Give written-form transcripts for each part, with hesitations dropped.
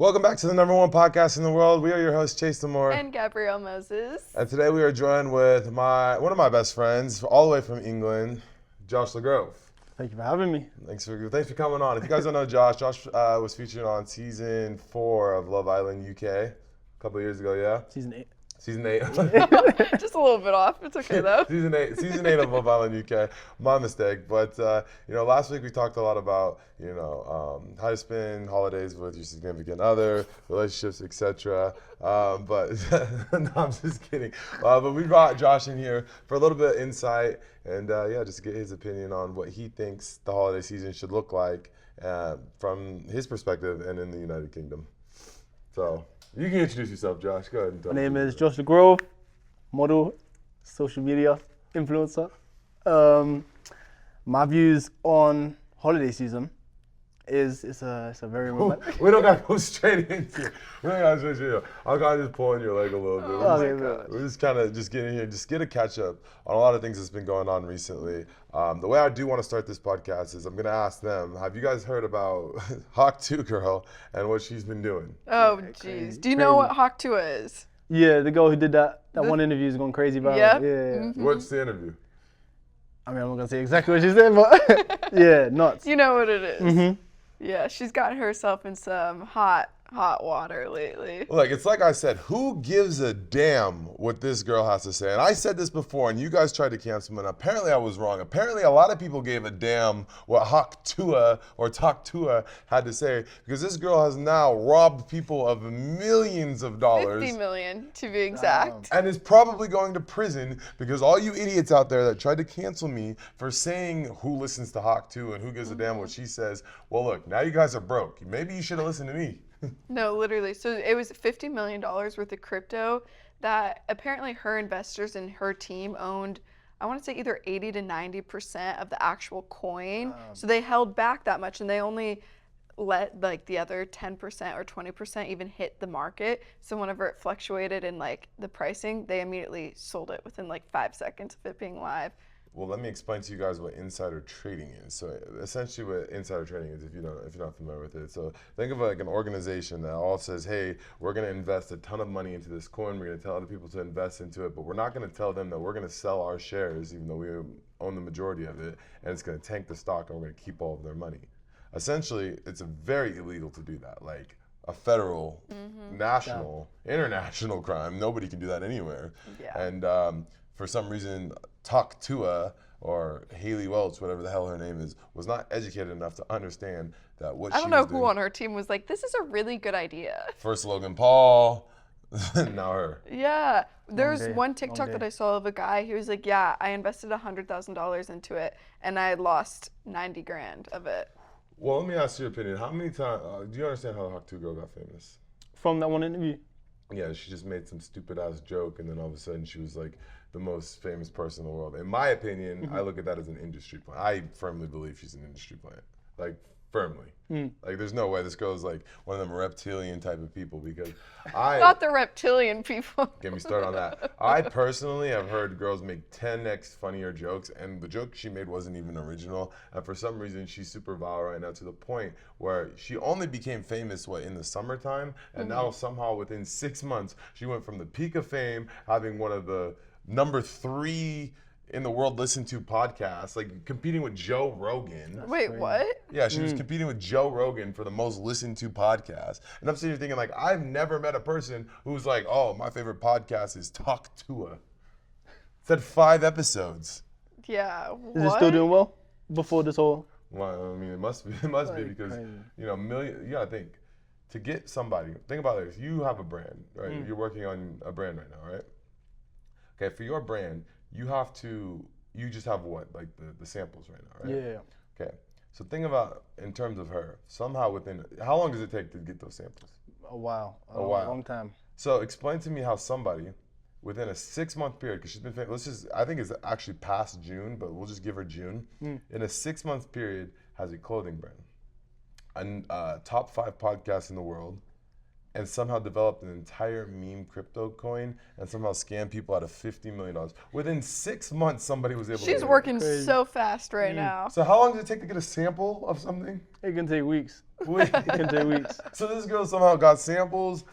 Welcome back to the #1 podcast in the world. We are your hosts, Chase Demoor. And Gabrielle Moses. And today we are joined with one of my best friends, all the way from England, Josh LeGrove. Thank you for having me. Thanks for coming on. If you guys don't know Josh was featured on season 4 of Love Island UK a couple of years ago, yeah? Season 8. Season 8. Just a little bit off. It's okay though. Season 8 of Love Island UK. My mistake. But last week we talked a lot about how to spend holidays with your significant other, relationships, etc. But no, I'm just kidding. But we brought Josh in here for a little bit of insight and just to get his opinion on what he thinks the holiday season should look like from his perspective and in the United Kingdom. So. You can introduce yourself, Josh. Go ahead and tell My me. name is Josh LeGrove, model, social media influencer. My views on holiday season is it's a very romantic. We don't gotta go straight into it. I'll kind of just pull on your leg a little bit. We're just kind of getting here, just get a catch up on a lot of things that's been going on recently. The way I do want to start this podcast is I'm gonna ask them, have you guys heard about Hawk Tuah girl and what she's been doing? Oh, jeez. Do you know what Hawk Tuah is? Yeah, the girl who did that one interview is going crazy about it. Yep. Yeah. Mm-hmm. What's the interview? I mean, I'm not gonna say exactly what she said, but yeah, nuts. You know what it is. Mm-hmm. Yeah, she's gotten herself in some hot water lately. Look, it's like I said, who gives a damn what this girl has to say? And I said this before, and you guys tried to cancel me, and apparently I was wrong. Apparently a lot of people gave a damn what Hawk Tuah had to say, because this girl has now robbed people of millions of dollars. 50 million to be exact. And is probably going to prison because all you idiots out there that tried to cancel me for saying who listens to Hawk Tuah and who gives a damn what she says, well, look, now you guys are broke. Maybe you should have listened to me. No, literally. So it was $50 million worth of crypto that apparently her investors and her team owned, I want to say either 80 to 90% of the actual coin. So they held back that much and they only let like the other 10% or 20% even hit the market. So whenever it fluctuated in like the pricing, they immediately sold it within like 5 seconds of it being live. Well, let me explain to you guys what insider trading is. So essentially what insider trading is, if you're not familiar with it. So think of like an organization that all says, hey, we're gonna invest a ton of money into this coin, we're gonna tell other people to invest into it, but we're not gonna tell them that we're gonna sell our shares, even though we own the majority of it, and it's gonna tank the stock and we're gonna keep all of their money. Essentially, it's very illegal to do that. Like a federal, national, international crime. Nobody can do that anywhere. Yeah. And for some reason, Hawk Tuah or Haley Welch, whatever the hell her name is, was not educated enough to understand that what she was doing. I don't know who on her team was like, this is a really good idea. First Logan Paul, now her. Yeah. There's day, one TikTok that I saw of a guy who was like, yeah, I invested $100,000 into it and I lost 90 grand of it. Well, let me ask your opinion. How many times, do you understand how Hawk Tuah girl got famous? From that one interview. Yeah, she just made some stupid ass joke and then all of a sudden she was like the most famous person in the world. In my opinion, I look at that as an industry plant. I firmly believe she's an industry plant. Like, firmly. Like, there's no way this girl is like one of them reptilian type of people because Not the reptilian people. Get me started on that. I personally have heard girls make 10x funnier jokes, and the joke she made wasn't even original. And for some reason, she's super viral right now to the point where she only became famous, in the summertime? And now somehow within 6 months, she went from the peak of fame, having one of the number 3 in the world listened to podcasts, like competing with Joe Rogan. Wait, what? Yeah, she was competing with Joe Rogan for the most listened to podcast. And I'm sitting here thinking, like, I've never met a person who's like, oh, my favorite podcast is Hawk Tuah. It's had 5 episodes. Yeah, what? Is it still doing well before this whole? Well, I mean, it must be because, crazy. you gotta think, to get somebody, think about this, you have a brand, right? You're working on a brand right now, right? Okay, for your brand, you just have what? Like the samples right now, right? Yeah. Okay, so think about in terms of her, somehow how long does it take to get those samples? A while. A while. Long time. So explain to me how somebody, within a 6-month period, because she's been famous, I think it's actually past June, but we'll just give her June. In a 6-month period, has a clothing brand, a top 5 podcast in the world, and somehow developed an entire meme crypto coin and somehow scam people out of $50 million. Within 6 months, somebody was able to She's get working Crazy. so fast right now. So how long does it take to get a sample of something? It can take weeks. Wait. It can take weeks. So this girl somehow got samples,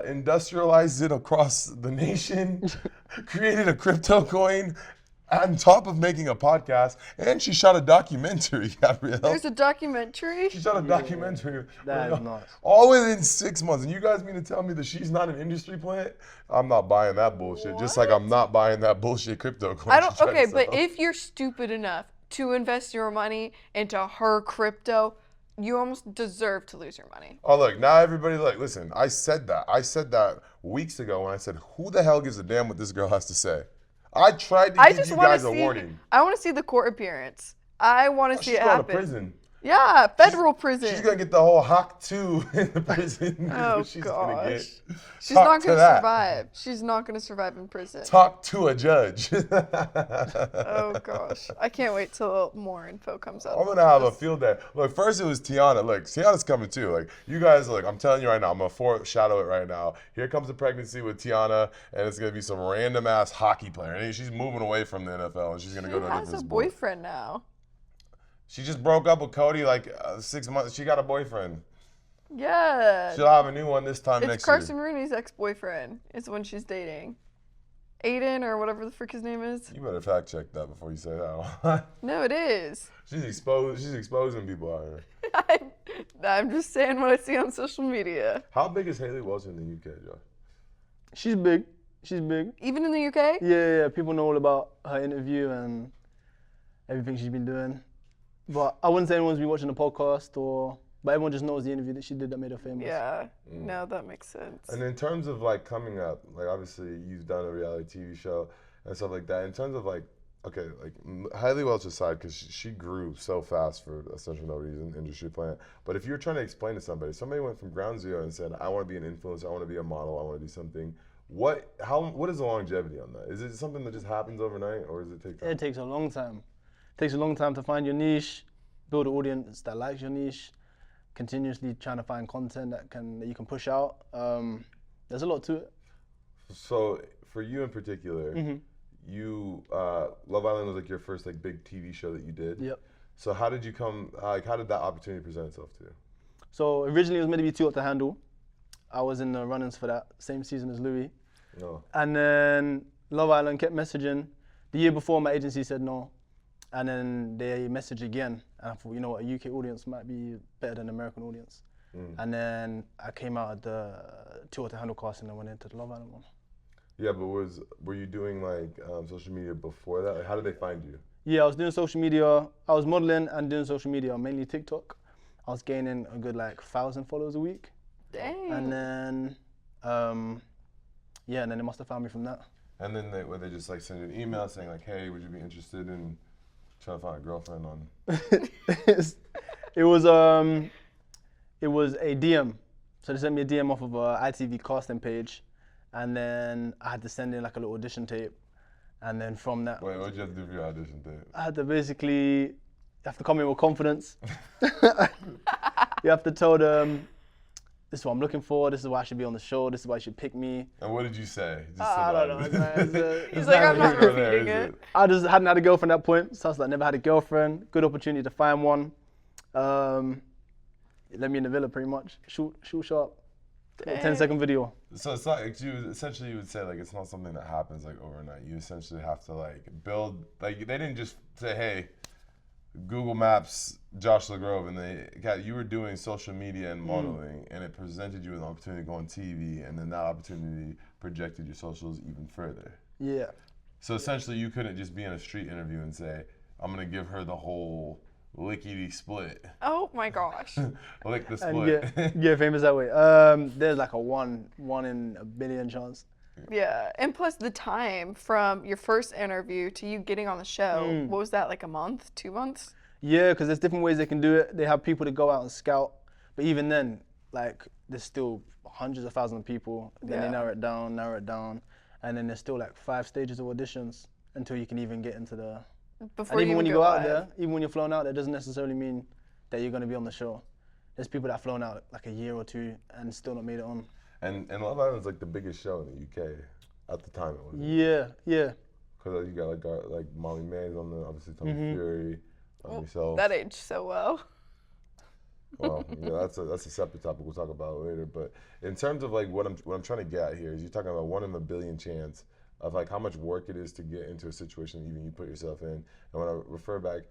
industrialized it across the nation, created a crypto coin on top of making a podcast, and she shot a documentary, Gabrielle. There's a documentary. She shot a documentary. That is nuts. All within 6 months. And you guys mean to tell me that she's not an industry plant? I'm not buying that bullshit. Just like I'm not buying that bullshit crypto coin. I don't. she's trying to Okay, but sell. if you're stupid enough to invest your money into her crypto, you almost deserve to lose your money. Oh, look, now everybody, look, listen, I said that. I said that weeks ago when I said, who the hell gives a damn what this girl has to say? I tried to I give just you want guys to a see. warning. I want to see the court appearance. I want to see She's it going happen. to prison. Yeah, federal prison. She's going to get the whole Hawk Tuah in the prison. Oh She's gonna get. gosh. She's Talk not to going to that. survive. She's not going to survive in prison. Talk to a judge. Oh gosh. I can't wait till more info comes out. I'm gonna have a field day. Look, first it was Tiana. Look, Tiana's coming too. Like, you guys, look, I'm telling you right now, I'm gonna foreshadow it right now. Here comes the pregnancy with Tiana, and it's gonna be some random ass hockey player. And she's moving away from the NFL, and she's gonna go to a She has different a sport. boyfriend now. She just broke up with Cody like 6 months. She got a boyfriend. Yeah. She'll have a new one this time It's next Carson year. Rooney's ex-boyfriend. Is the one she's dating. Aiden or whatever the frick his name is. You better fact check that before you say that. No, it is. She's exposing people out here. I'm just saying what I see on social media. How big is Haley Welch in the UK, Josh? She's big. She's big. Even in the UK? Yeah. People know all about her interview and everything she's been doing. But I wouldn't say anyone's been watching the podcast but everyone just knows the interview that she did that made her famous. Yeah. No, that makes sense. And in terms of like coming up, like obviously you've done a reality TV show and stuff like that. In terms of like, okay, like Hailey Welch aside, because she grew so fast for essentially no reason, industry plant. But if you're trying to explain to somebody went from ground zero and said, I want to be an influencer, I want to be a model, I want to do something. What is the longevity on that? Is it something that just happens overnight, or does it take time? It takes a long time. It takes a long time to find your niche, build an audience that likes your niche, continuously trying to find content that you can push out. There's a lot to it. So for you in particular, you Love Island was like your first like big TV show that you did. Yep. So how did you how did that opportunity present itself to you? So originally it was meant to be Too Hot to Handle. I was in the run-ins for that same season as Louis. No. And then Love Island kept messaging. The year before, my agency said no. And then they messaged again. And I thought, you know what, a UK audience might be better than an American audience. And then I came out of the Too Hot to Handle casting and went into the Love Island one. Yeah, but were you doing like social media before that? Like, how did they find you? Yeah, I was doing social media. I was modeling and doing social media, mainly TikTok. I was gaining a good like 1,000 followers a week. Dang. And then, and then they must have found me from that. And then would they just like send you an email saying like, hey, would you be interested in trying to find a girlfriend on? It was a DM. So they sent me a DM off of a ITV casting page, and then I had to send in like a little audition tape, and then from that, Wait, what did you have to do for your audition tape? I had to basically, you have to come in with confidence. You have to tell them, this is what I'm looking for, this is why I should be on the show, this is why you should pick me. And what did you say? Just I don't know, man. He's like, I'm not repeating it. I just hadn't had a girlfriend at that point, so I was like, never had a girlfriend. Good opportunity to find one. Let me in the villa pretty much. Shoot sharp. 10-second video. So it's like you would say like it's not something that happens like overnight. You essentially have to like build, like they didn't just say, hey, Google Maps, Josh LaGrove, and you were doing social media and modeling, and it presented you with an opportunity to go on TV, and then that opportunity projected your socials even further. Yeah. So essentially, you couldn't just be in a street interview and say, I'm gonna give her the whole lickety split. Oh my gosh. Lick the And split. get famous that way. There's like a one in a billion chance. Yeah, and plus the time from your first interview to you getting on the show, what was that, like a month, 2 months? Yeah, because there's different ways they can do it. They have people to go out and scout, but even then, like, there's still hundreds of thousands of people. Then they narrow it down, and then there's still like 5 stages of auditions until you can even get into the. Before And even you when you go go out live. there, even when you're flown out, that doesn't necessarily mean that you're going to be on the show. there's people that flown out like a year or two and still not made it on. And Love Island's like the biggest show in the UK at the time. It was. Yeah. Because you got like Molly Mays on there, obviously Tommy Fury, yourself. That aged so well. Well, that's a separate topic we'll talk about later. But in terms of like what I'm trying to get at here is you're talking about 1 in a billion chance of like how much work it is to get into a situation even you put yourself in. And when I refer back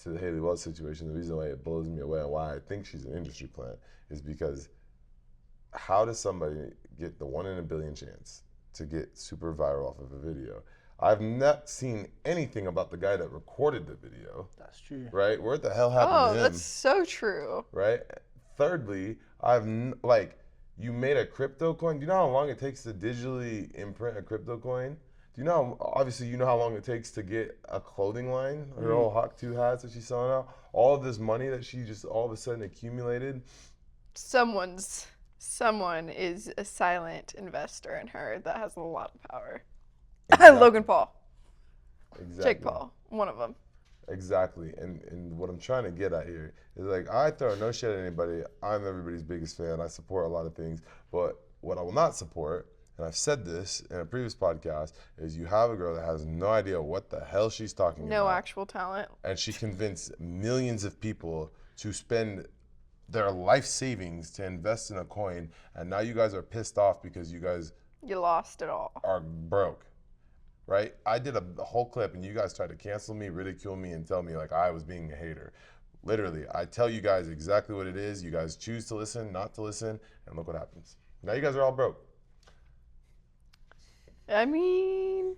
to the Haley Wells situation, the reason why it blows me away and why I think she's an industry plant is because how does somebody get the 1 in a billion chance to get super viral off of a video? I've not seen anything about the guy that recorded the video. That's true. Right? Where the hell happened to him? Oh, that's so true. Right? Thirdly, you made a crypto coin. Do you know how long it takes to digitally imprint a crypto coin? Do you know, obviously you know how long it takes to get a clothing line, her whole Hawk Tuah hats that she's selling out, all of this money that she just all of a sudden accumulated. Someone is a silent investor in her that has a lot of power. Exactly. Logan Paul. Exactly. Jake Paul, one of them. Exactly. And what I'm trying to get at here is like, I throw no shit at anybody. I'm everybody's biggest fan. I support a lot of things. But what I will not support, and I've said this in a previous podcast, is you have a girl that has no idea what the hell she's talking about. No actual talent. And she convinced millions of people to spend their life savings to invest in a coin. And now you guys are pissed off because you guys lost it all. Are broke. Right? I did a whole clip and you guys tried to cancel me, ridicule me, and tell me like I was being a hater. Literally, I tell you guys exactly what it is. You guys choose to listen, not to listen, and look what happens. Now you guys are all broke. I mean,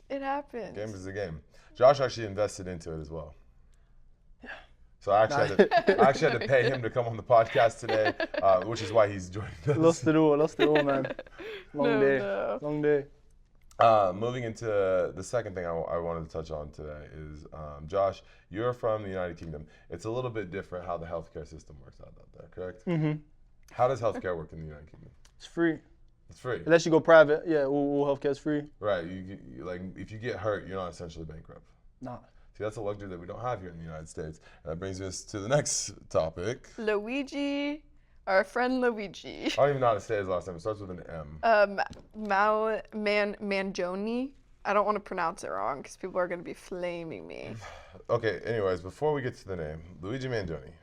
it happens. Game is a game. Josh actually invested into it as well. Yeah. So I actually had to pay him to come on the podcast today, which is why he's joining us. Lost it all, man. Long day. Moving into the second thing I wanted to touch on today is, Josh, you're from the United Kingdom. It's a little bit different how the healthcare system works out there, correct? Mm-hmm. How does healthcare work in the United Kingdom? It's free. It's free. Unless you go private, yeah, all healthcare is free. Right. You like if you get hurt, you're not essentially bankrupt. Nah. See, that's a luxury that we don't have here in the United States. And that brings us to the next topic. Luigi. Our friend Luigi. I don't even know how to say his last name. It starts with an M. Mangione. I don't want to pronounce it wrong because people are going to be flaming me. Okay, anyways, before we get to the name, Luigi Mangione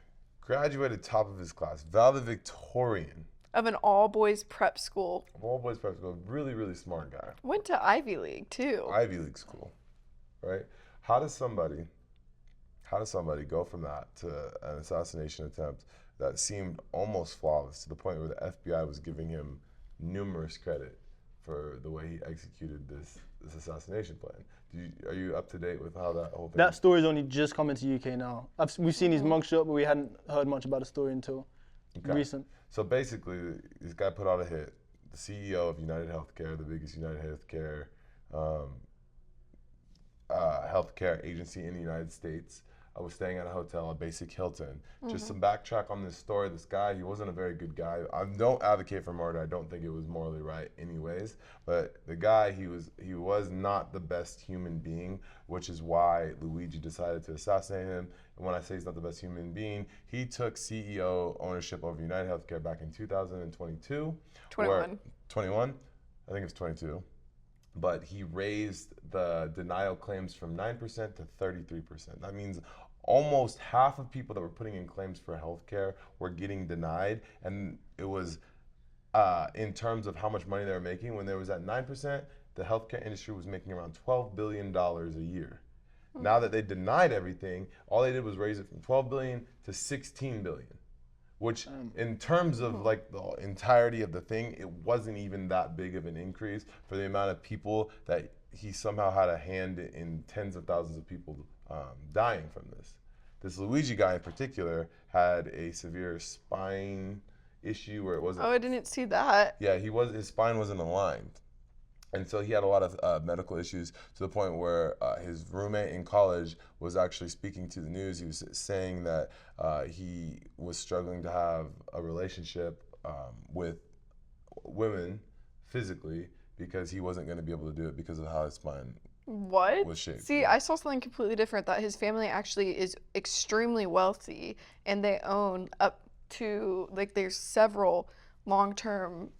graduated top of his class, valedictorian. Of an all-boys prep school. All-boys prep school. Really, really smart guy. Went to Ivy League, too. Ivy League school, right? How does somebody go from that to an assassination attempt that seemed almost flawless to the point where the FBI was giving him numerous credit for the way he executed this assassination plan? Are you up to date with how that whole thing? That story's only just coming to UK now. We've seen his mugshot, but we hadn't heard much about the story until recent. So basically, this guy put out a hit. The CEO of United Healthcare, the biggest United Healthcare healthcare agency in the United States. I was staying at a hotel, a basic Hilton. Just some backtrack on this story. This guy, he wasn't a very good guy. I don't advocate for murder. I don't think it was morally right anyways. But the guy, he was not the best human being, which is why Luigi decided to assassinate him. And when I say he's not the best human being, he took CEO ownership over United Healthcare back in 2022. 21? I think it was 22. But he raised the denial claims from 9% to 33%. That means almost half of people that were putting in claims for healthcare were getting denied. And it was, in terms of how much money they were making, when there was at 9%, the healthcare industry was making around $12 billion a year. Now that they denied everything, all they did was raise it from $12 billion to $16 billion. Which, in terms of like the entirety of the thing, it wasn't even that big of an increase for the amount of people that he somehow had a hand in tens of thousands of people dying from this. This Luigi guy in particular had a severe spine issue where it wasn't. Oh, I didn't see that. Yeah, his spine wasn't aligned. And so he had a lot of medical issues to the point where his roommate in college was actually speaking to the news. He was saying that he was struggling to have a relationship with women physically because he wasn't going to be able to do it because of how his spine was shaped. See, I saw something completely different, that his family actually is extremely wealthy and they own to, like, there's several long-term,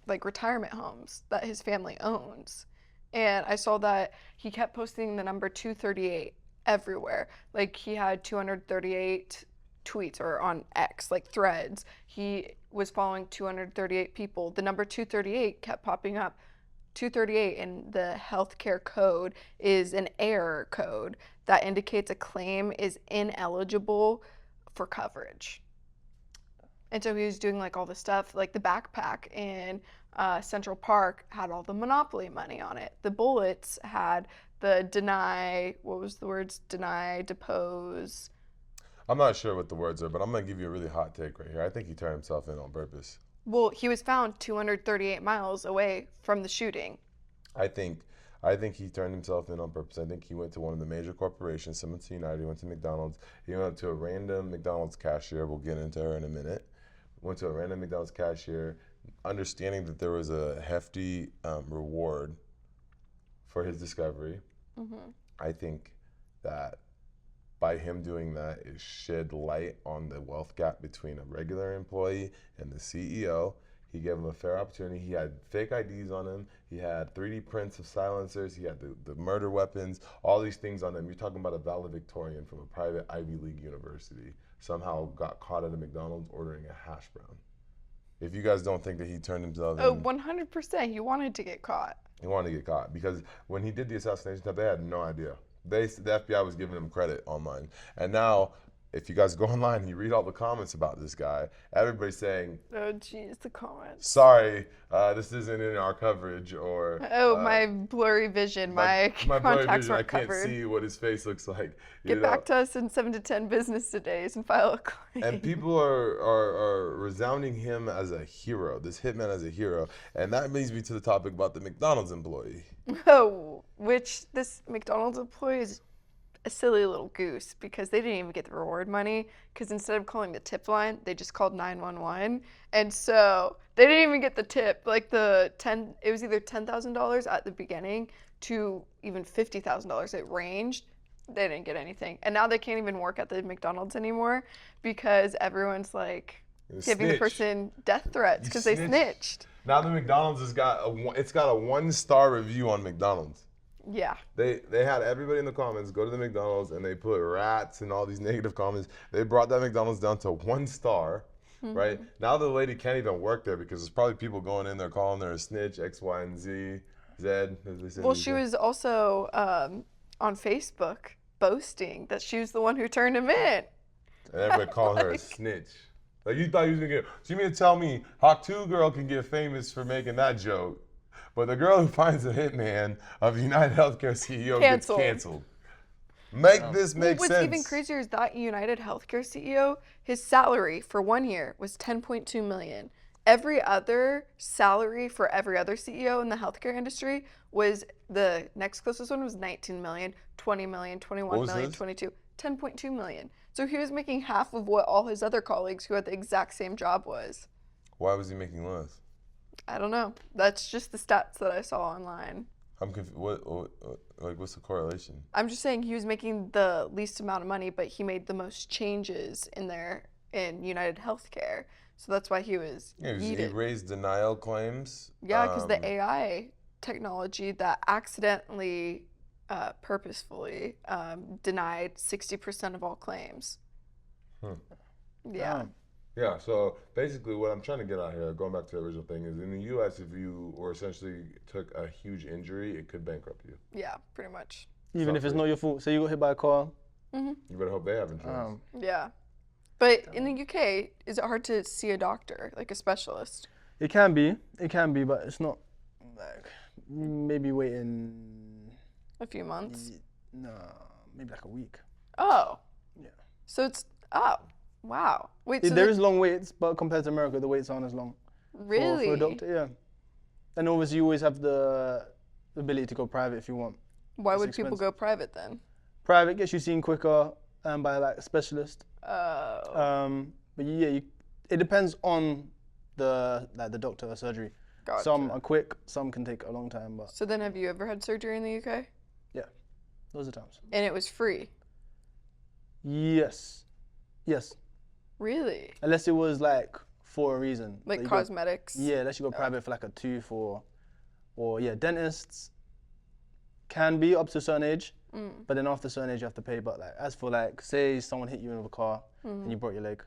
like, retirement homes that his family owns. And I saw that he kept posting the number 238 everywhere. Like, he had 238 tweets, or on X, like threads. He was following 238 people. The number 238 kept popping up. 238 in the healthcare code is an error code that indicates a claim is ineligible for coverage. And so he was doing like all the stuff, like the backpack in Central Park had all the Monopoly money on it. The bullets had the deny, what was the words? Deny, depose. I'm not sure what the words are, but I'm going to give you a really hot take right here. I think he turned himself in on purpose. Well, he was found 238 miles away from the shooting. I think he turned himself in on purpose. I think he went to one of the major corporations, similar to United. He went to McDonald's. He went up to a random McDonald's cashier. We'll get into her in a minute. Went to a random McDonald's cashier, understanding that there was a hefty reward for his discovery. Mm-hmm. I think that by him doing that, it shed light on the wealth gap between a regular employee and the CEO. He gave him a fair opportunity. He had fake IDs on him. He had 3D prints of silencers. He had the murder weapons, all these things on him. You're talking about a valedictorian from a private Ivy League university somehow got caught at a McDonald's ordering a hash brown. If you guys don't think that he turned himself in. 100%. He wanted to get caught. He wanted to get caught because when he did the assassination stuff, they had no idea. The FBI was giving him credit online. And now, if you guys go online, you read all the comments about this guy, everybody's saying, oh, geez, the comments. Sorry, this isn't in our coverage, or... my blurry vision, my blurry contacts vision, aren't covered. I can't see what his face looks like. Get back to us in 7 to 10 business days and file a claim. And people are resounding him as a hero, this hitman as a hero. And that leads me to the topic about the McDonald's employee. Oh, which this McDonald's employee is a silly little goose because they didn't even get the reward money because instead of calling the tip line, they just called 911. And so they didn't even get the tip. Like it was either $10,000 at the beginning to even $50,000. It ranged. They didn't get anything. And now they can't even work at the McDonald's anymore because everyone's like giving the person death threats because they snitched. Now the McDonald's has got a 1-star review on McDonald's. Yeah. They had everybody in the comments go to the McDonald's and they put rats and all these negative comments. They brought that McDonald's down to 1 star, right? Now the lady can't even work there because there's probably people going in there calling her a snitch, X, Y, and Z, as they say. Well, she was also on Facebook boasting that she was the one who turned him in. And everybody calling her a snitch. Like, you thought you was gonna get, so you mean to tell me Hawk Tuah girl can get famous for making that joke, but the girl who finds the hitman of United Healthcare CEO gets canceled. This make sense. What's even crazier is that United Healthcare CEO, his salary for 1 year was $10.2 million. Every other salary for every other CEO in the healthcare industry was, the next closest one was 19 million, 20 million, 21 million, 22, 10.2 million. So he was making half of what all his other colleagues who had the exact same job was. Why was he making less? I don't know. That's just the stats that I saw online. I'm confused. What's the correlation? I'm just saying he was making the least amount of money, but he made the most changes in United Healthcare. So that's why he was he raised denial claims. Yeah, because the AI technology that accidentally, purposefully denied 60% of all claims. Yeah. Yeah, so basically what I'm trying to get out here, going back to the original thing, is in the U.S., if you essentially took a huge injury, it could bankrupt you. Yeah, pretty much. Even if it's not your fault. Say you got hit by a car. You better hope they have insurance. Yeah. But in the UK, is it hard to see a doctor, like a specialist? It can be, but it's not, like, maybe waiting... A few months? No, maybe like a week. Oh. Yeah. So it's, wow. Wait, there is long waits, but compared to America, the waits aren't as long. Really? For a doctor, yeah. And obviously you always have the ability to go private if you want. Why would people go private then? Private gets you seen quicker by like a specialist. Oh. But yeah, it depends on the doctor or surgery. Gotcha. Some are quick, some can take a long time. But so then have you ever had surgery in the UK? Yeah, loads of times. And it was free? Yes. Really? Unless it was like for a reason. Like you go- cosmetics? yeah, unless you go private for like a tooth or yeah, dentists can be up to a certain age, but then after a certain age you have to pay. But like as for like, say someone hit you with a car and you broke your leg,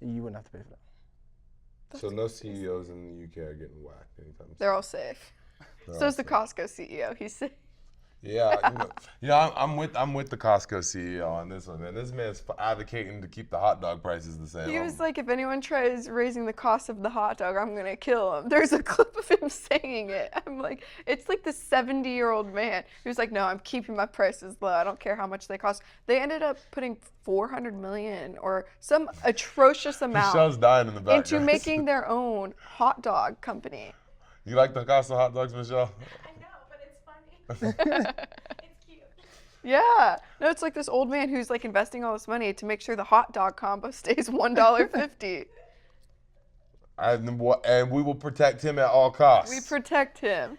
you wouldn't have to pay for that. So no CEOs in the UK are getting whacked anytime soon. They're all safe. So is the Costco CEO. He's safe. Yeah, I'm with the Costco CEO on this one, man. This man's advocating to keep the hot dog prices the same. He was like, if anyone tries raising the cost of the hot dog, I'm going to kill him. There's a clip of him saying it. I'm like, it's like the 70-year-old man. He was like, no, I'm keeping my prices low. I don't care how much they cost. They ended up putting $400 million or some atrocious amount Michelle's dying in the back, into guys. making their own hot dog company. You like the Costco hot dogs, Michelle? I know, but it's funny. It's cute. Yeah. No, it's like this old man who's like investing all this money to make sure the hot dog combo stays $1.50. And we will protect him at all costs. We protect him.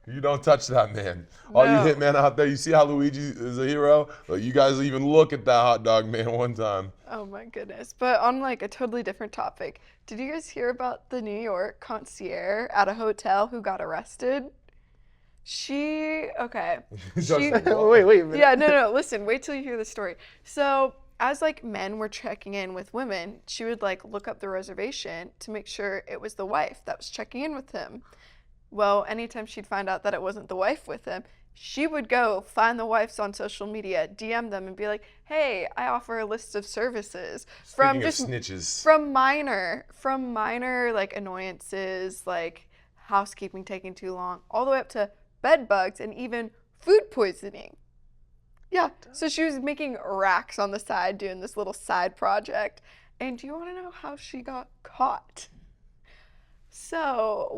You don't touch that man. All No. you hitmen out there, you see how Luigi is a hero? Well, you guys even look at that hot dog man one time. Oh my goodness. But on like a totally different topic, did you guys hear about the New York concierge at a hotel who got arrested? Okay. Wait a minute. Yeah, no, listen, wait till you hear the story. So as like men were checking in with women, she would like look up the reservation to make sure it was the wife that was checking in with him. Well, anytime she'd find out that it wasn't the wife with him, she would go find the wives on social media, DM them, and be like, "Hey, I offer a list of services Speaking of snitches. from minor like annoyances, like housekeeping taking too long, all the way up to bed bugs and even food poisoning." Yeah, so she was making racks on the side doing this little side project. And do you want to know how she got caught? So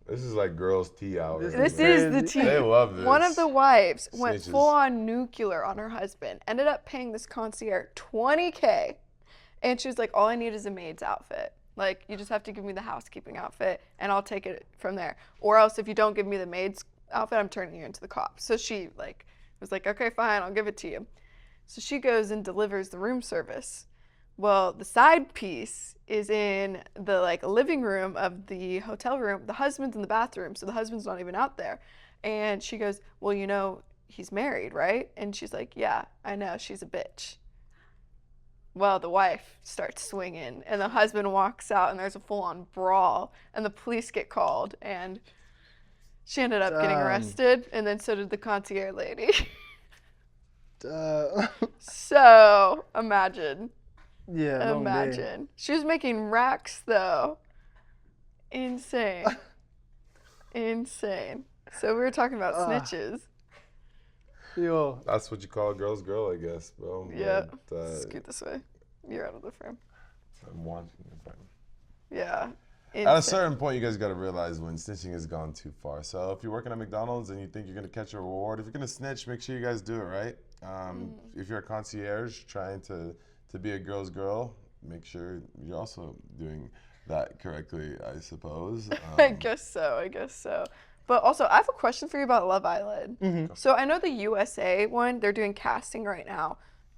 This is like girls' tea hour. this man. is the tea. They love this. One of the wives went Snitches. full on nuclear on her husband, ended up paying this concierge $20K. And she was like, all I need is a maid's outfit. Like, you just have to give me the housekeeping outfit and I'll take it from there. Or else if you don't give me the maid's outfit, I'm turning you into the cops. So she like was like, okay, fine, I'll give it to you. So she goes and delivers the room service. Well, the side piece is in the like living room of the hotel room. The husband's in the bathroom, so the husband's not even out there. And she goes, well, you know, he's married, right? And she's like, yeah, I know, she's a bitch. Well, the wife starts swinging, and the husband walks out, and there's a full-on brawl, and the police get called, and she ended up getting Damn. arrested, and then so did the concierge lady. Uh, So, imagine. yeah, long day. Imagine. She was making racks though. Insane. Insane. So we were talking about snitches. Yo, That's what you call a girl's girl, I guess, bro. Yeah. But, Scoot this way. You're out of the frame. I'm watching it, bro. Yeah. At a Insane. certain point, you guys got to realize when snitching has gone too far. So if you're working at McDonald's and you think you're going to catch a reward, if you're going to snitch, make sure you guys do it right. If you're a concierge trying to be a girl's girl, make sure you're also doing that correctly, I suppose. I guess so. But also, I have a question for you about Love Island. So I know the USA one, they're doing casting right now.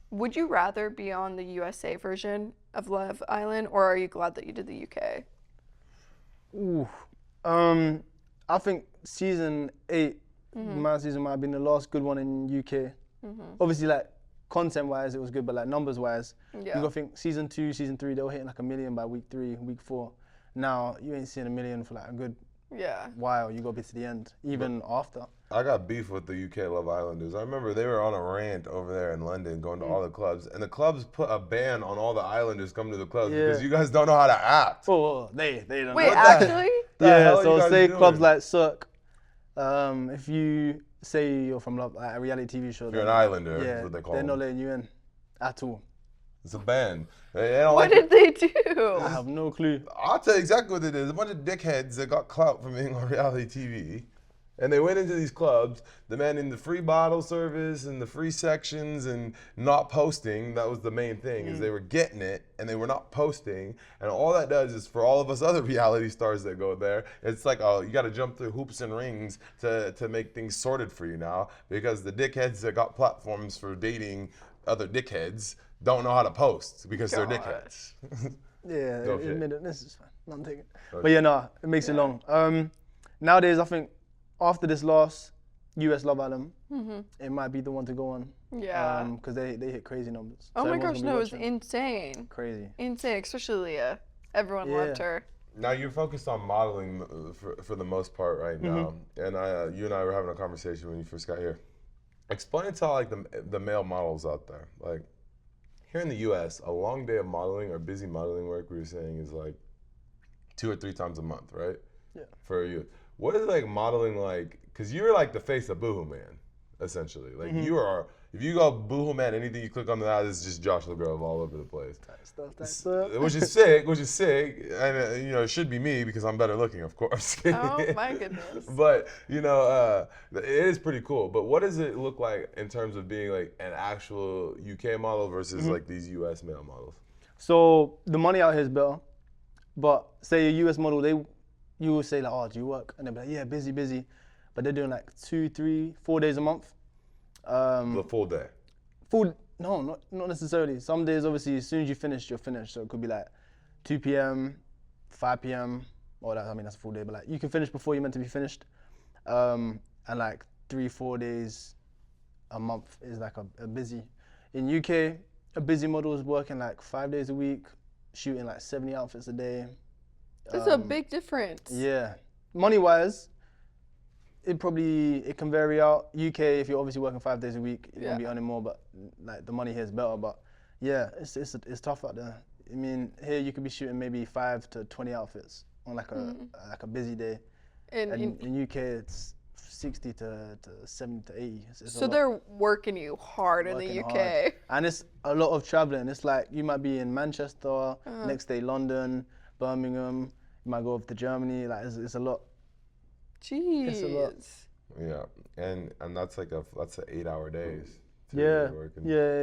Would you rather be on the USA version of Love Island, or are you glad that you did the UK? ooh. I think season 8, my season might have been the last good one in UK. Obviously, like content-wise, it was good, but like numbers-wise, you Yeah. gotta think season 2, season 3, they were hitting like 1 million by week 3, week 4. Now you ain't seeing 1 million for like a good Yeah. while. You gotta be to the end, even after. I got beef with the UK Love Islanders. I remember they were on a rant over there in London going to all the clubs, and the clubs put a ban on all the Islanders coming to the clubs Yeah. because you guys don't know how to act. Oh, they don't Wait, know. actually? The hell Yeah, are so you guys say doing? clubs like Cirque, if you say you're from like a reality TV show, You're an then, Islander, yeah, is what they call they're not them. letting you in at all. It's a ban. They don't What like did they do? I have no clue. I'll tell you exactly what it is. A bunch of dickheads that got clout from being on reality TV. And they went into these clubs, demanding the free bottle service and the free sections and not posting. That was the main thing, is they were getting it and they were not posting. And all that does is for all of us other reality stars that go there, it's like, oh, you got to jump through hoops and rings to make things sorted for you now, because the dickheads that got platforms for dating other dickheads don't know how to post because they're Gosh. dickheads. Yeah, Go for it. admit it. This is fine. No, I'm taking it. Okay. But yeah, no, it makes it long. Nowadays, I think after this last US Love Island, it might be the one to go on. Yeah. Because they hit crazy numbers. Oh So my everyone's gosh, gonna be no, it was watching. insane. Crazy. Insane, especially Leah. Everyone loved Yeah. her. Now you're focused on modeling for the most part right now, and you and I were having a conversation when you first got here. Explain to like the male models out there, like here in the U.S., a long day of modeling or busy modeling work, we were saying, is like 2 or 3 times a month, right? Yeah. For you, what is like modeling like? Because you're like the face of Boohoo Man, essentially. Like you are. If you go Boohoo Man, anything you click on that is just Josh LaGrove all over the place. Stuff. Which is sick, and it should be me because I'm better looking, of course. Oh my goodness. But it is pretty cool. But what does it look like in terms of being like an actual UK model versus like these US male models? So the money out here is better, but say a US model, you will say like, oh, do you work? And they'll be like, yeah, busy, but they're doing like 2, 3, 4 days a month. The full day. No, not necessarily. Some days, obviously, as soon as you finish, you're finished. So it could be like 2 p.m., 5 p.m. Or that's a full day, but like you can finish before you're meant to be finished. And like 3, 4 days a month is like a busy. In UK, a busy model is working like 5 days a week, shooting like 70 outfits a day. That's a big difference. Yeah. Money-wise, it can vary out. UK, if you're obviously working 5 days a week, you're gonna be earning more, but like the money here is better. But yeah, it's tough out there. I mean, here you could be shooting maybe 5 to 20 outfits on like a busy day. And in UK, it's 60 to 70 to 80. So they're working you hard in the UK. Hard. And it's a lot of traveling. It's like you might be in Manchester, next day London, Birmingham. You might go over to Germany. Like it's a lot. Jeez. It's a lot. Yeah, and that's like that's 8-hour days. Yeah,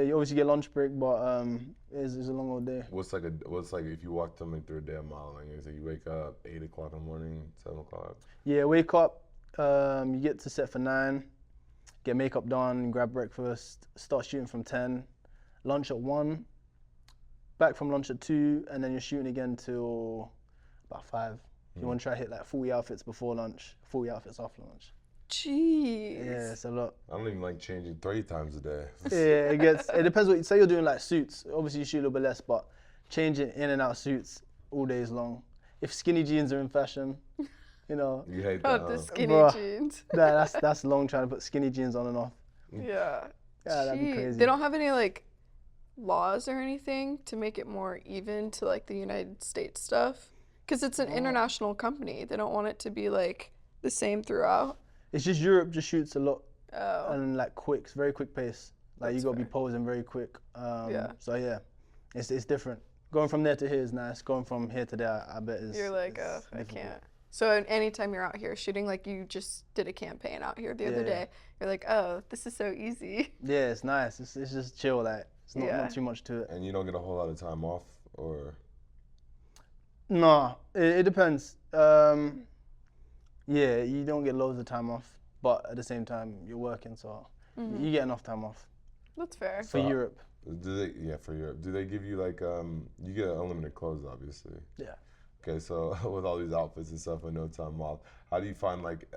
you obviously get lunch break, but it's a long old day. What's like if you walk something through a day of modeling? Is it you wake up 8 o'clock in the morning, 7 o'clock? Yeah, wake up. You get to set for 9, get makeup done, grab breakfast, start shooting from 10, lunch at 1, back from lunch at 2, and then you're shooting again till about 5. You want to try to hit like 40 outfits before lunch, 40 outfits after lunch. Jeez. Yeah, it's a lot. I don't even like changing 3 times a day. Yeah, it depends what you say. You're doing like suits. Obviously, you shoot a little bit less, but changing in and out suits all days long. If skinny jeans are in fashion, you know. You hate Oh, that, the huh? skinny Bruh. jeans. That's long trying to put skinny jeans on and off. Yeah. Yeah, that'd be Jeez. crazy. They don't have any like laws or anything to make it more even to like the United States stuff? Because it's an international company. They don't want it to be like the same throughout. It's just Europe just shoots a lot Oh. and like quick, it's very quick pace. Like That's you gotta be fair. posing very quick. Yeah. So yeah, it's different. Going from there to here is nice. Going from here to there, I bet is. You're like, is I difficult. can't. So anytime you're out here shooting, like you just did a campaign out here the other Yeah. day, you're like, oh, this is so easy. Yeah, it's nice. It's just chill. Like it's not too much to it. And you don't get a whole lot of time off, or No, it depends. Yeah, you don't get loads of time off, but at the same time you're working, so you get enough time off That's fair. for Europe. do they? Yeah, for Europe, do they give you like you get unlimited clothes, obviously. Yeah. Okay, so with all these outfits and stuff and no time off, how do you find like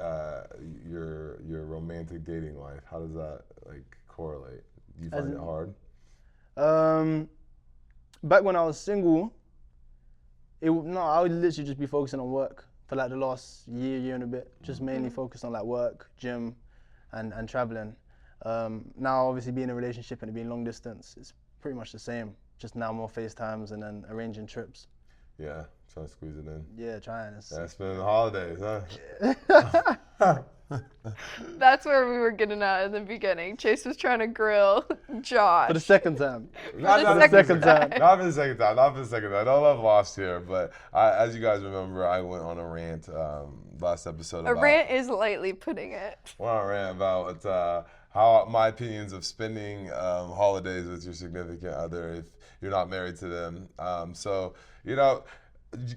your romantic dating life? How does that like correlate? Do you find it hard? Back when I was single, I would literally just be focusing on work for like the last year and a bit. Just mainly focused on like work, gym, and traveling. Now obviously being in a relationship and it being long distance, it's pretty much the same. Just now more FaceTimes and then arranging trips. Yeah, trying to squeeze it in. Yeah, trying. Yeah, spending the holidays, huh? That's where we were getting at in the beginning. Chase was trying to grill Josh. For the second time. Not the the second time. Not for the second time. Not for the second time. No love lost here. But as you guys remember, I went on a rant last episode. A rant is lightly putting it. Went on a rant about how my opinions of spending holidays with your significant other if you're not married to them. So, you know,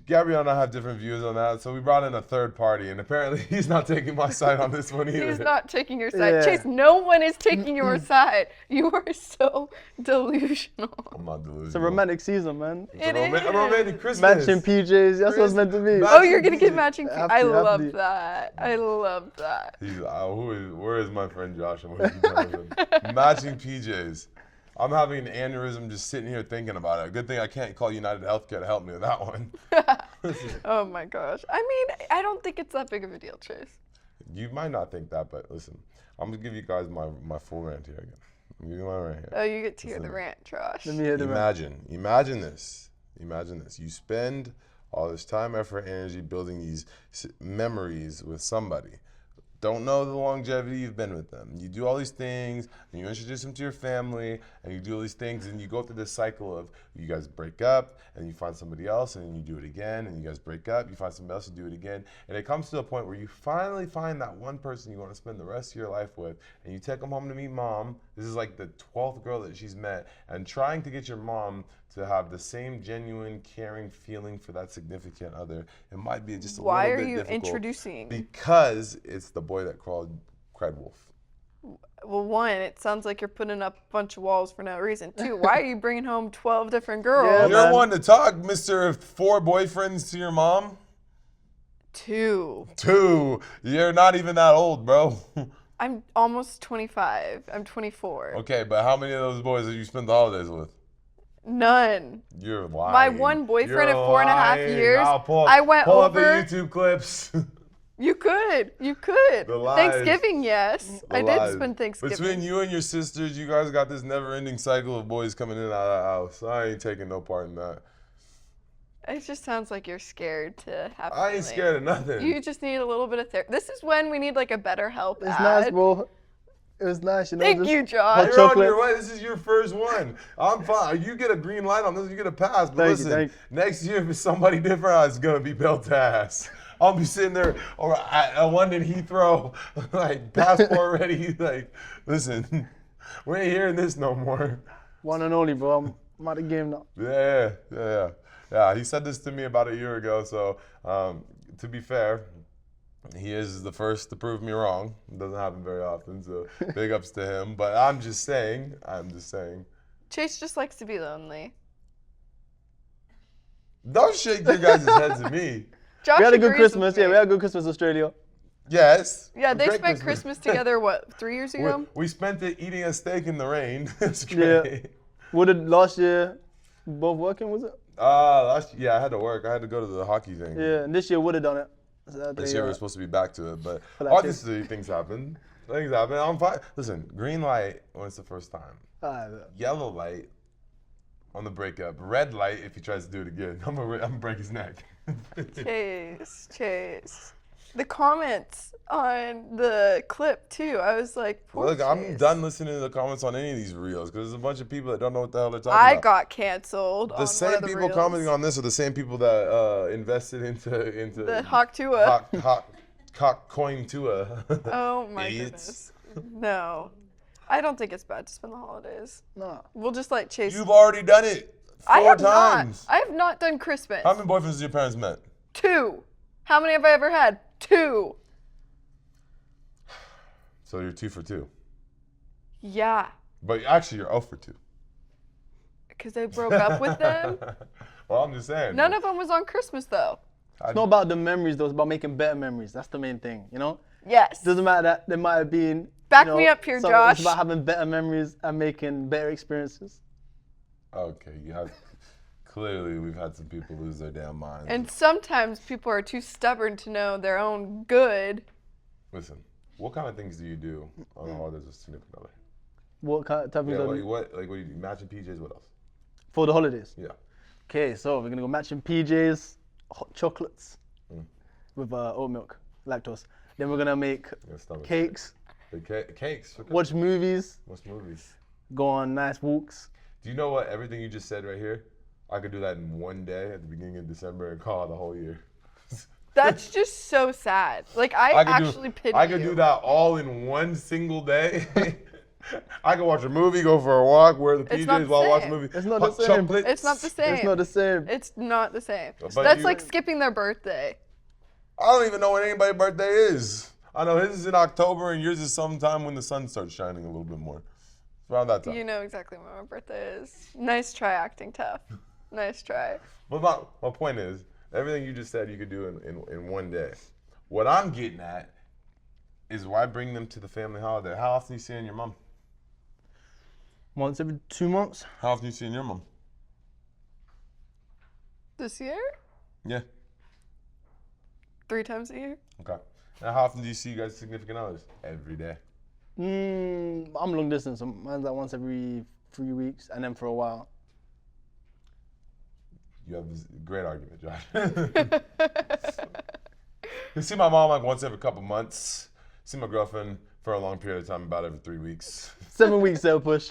Gabrielle and I have different views on that, so we brought in a third party, and apparently he's not taking my side on this one either. He's not taking your side. Yeah. Chase, no one is taking your side. You are so delusional. I'm not delusional. It's a romantic season, man. It's a It is. a romantic Christmas. Matching PJs, that's what it's meant to be. Match- Oh, you're gonna get matching. Have I to, have love to. that. I love that. Where is my friend Josh? And what he tells him? Matching PJs. I'm having an aneurysm just sitting here thinking about it. Good thing I can't call United Healthcare to help me with that one. Oh my gosh. I mean, I don't think it's that big of a deal, Chase. You might not think that, but listen, I'm gonna give you guys my full rant here again. I'm giving you my rant here. Oh, you get to hear the Listen. rant, Josh. Let me hear the rant. Imagine this. You spend all this time, effort, energy building these memories with somebody. Don't know the longevity you've been with them. You do all these things, and you introduce them to your family, and you do all these things, and you go through this cycle of you guys break up, and you find somebody else, and then you do it again, and you guys break up, you find somebody else, you do it again, and it comes to a point where you finally find that one person you want to spend the rest of your life with, and you take them home to meet mom. This is like the 12th girl that she's met, and trying to get your mom to have the same genuine, caring feeling for that significant other, it might be just a Why little are bit you difficult. introducing? Because it's the boy that cried wolf. Well, one, it sounds like you're putting up a bunch of walls for no reason. Two, why are you bringing home 12 different girls? Yeah, You're man. one to talk, Mr. 4 boyfriends to your mom. Two. 2. You're not even that old, bro. I'm almost 25. I'm 24. Okay, but how many of those boys have you spent the holidays with? None. You're lying. My one boyfriend You're of 4.5 lying. years, I'll pull, I went pull up the over- YouTube clips. You could. The lies. Thanksgiving, yes. I did Lies. spend Thanksgiving. Between you and your sisters, you guys got this never-ending cycle of boys coming in and out of the house. I ain't taking no part in that. It just sounds like you're scared to have. I ain't family. scared of nothing. You just need a little bit of therapy. This is when we need like a better help It's ad. nice, bro. It was nice, you know. Thank just you, hot Josh. You're on chocolate. your way. This is your first one. I'm fine. You get a green light on this. You get a pass. But Thank you, listen, thank you. next year if it's somebody different, it's gonna be belt ass. I'll be sitting there or at London Heathrow, like passport ready. Like, listen, we ain't hearing this no more. One and only, bro. I'm out of the game now. Yeah. He said this to me about a year ago. So to be fair, he is the first to prove me wrong. It doesn't happen very often. So big ups to him. But I'm just saying. Chase just likes to be lonely. Don't shake your guys' heads at me. Josh We had a good agrees with Christmas. me. Yeah, we had a good Christmas, Australia. Yes. Yeah, they Great spent Christmas together, what, 3 years ago? We spent it eating a steak in the rain. It's Yeah. great. What did last year? Both working, was it? I had to work. I had to go to the hockey thing. Yeah, and this year would have done it. So This year we were supposed to be back to it, but For that obviously things happen. I'm fine. Listen, green light when it's the first time. Yellow light on the breakup. Red light if he tries to do it again. I'm gonna break his neck. Chase. The comments on the clip, too. I was like, poor Look, I'm Chase. done listening to the comments on any of these reels because there's a bunch of people that don't know what the hell they're talking I about. got canceled on The one same of the people reels. commenting on this are the same people that invested into The Hawk Tuah. Hawk Coin Tuah. Oh my Idiots. goodness. No. I don't think it's bad to spend the holidays. No. We'll just like Chase. You've already done it I 4 have times. not. I have not done Christmas. How many boyfriends has your parents met? 2. How many have I ever had? 2. So you're 2 for 2. Yeah. But actually you're 0 for 2. Because I broke up with them. Well, I'm just saying. None of them was on Christmas though. It's not about the memories, though. It's about making better memories. That's the main thing, you know? Yes. Doesn't matter that there might have been. Back you know, me up here, some- Josh. It's about having better memories and making better experiences. Okay, you have. Clearly, we've had some people lose their damn minds. And sometimes people are too stubborn to know their own good. Listen, what kind of things do you do on the holidays with significant other? What kind of type of Yeah, things what are we- what do you do? Matching PJs? What else? for the holidays? Yeah. Okay, so we're gonna go matching PJs, hot chocolates with oat milk, lactose. Then we're gonna make Your stomach. cakes, The cakes. Okay. watch movies, What's movies? go on nice walks. Do you know what? Everything you just said right here, I could do that in one day at the beginning of December and call it the whole year. That's just so sad. Like I actually pity I could you. do that all in one single day I can watch a movie, go for a walk, wear the It's not PJs the while I watch a same. movie. It's not the hot same. chocolates. It's not the same. It's not the same. It's not the same. But That's you- like skipping their birthday. I don't even know when anybody's birthday is. I know his is in October and yours is sometime when the sun starts shining a little bit more. It's around that time. You know exactly when my birthday is. Nice try acting tough. Nice try. But my point is, everything you just said you could do in one day. What I'm getting at is why bring them to the family holiday? How often are you seeing your mom? Once every 2 months. How often are you seeing your mom? This year? Yeah. 3 times a year? Okay. And how often do you see you guys' significant others? Every day. I'm long distance. Mine's like once every 3 weeks, and then for a while. You have this great argument, Josh. You see my mom like once every couple months. See my girlfriend for a long period of time, about every 3 weeks. 7 weeks, they'll push.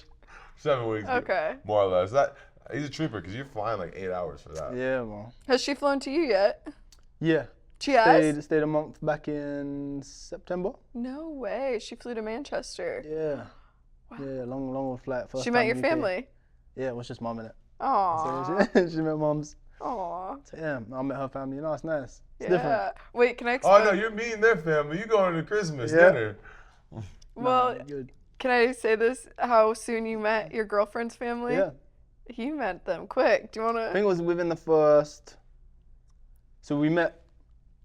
7 weeks. Okay. More or less. He's a trooper because you're flying like 8 hours for that. Yeah, man. Has she flown to you yet? Yeah. She has? Stayed a month back in September. No way. She flew to Manchester. Yeah. Yeah, long flight. First She met time your UK. family. Yeah, it was just mom in it. Aww. So she met mom's. Aww. So yeah, I met her family. You know, it's nice. It's Yeah. different. Wait, can I Oh explain? no, you're meeting their family. You going to Christmas Yeah. dinner. Well, Good. can I say this? How soon you met your girlfriend's family? Yeah. You met them quick. Do you want I to? think it was within the first. So we met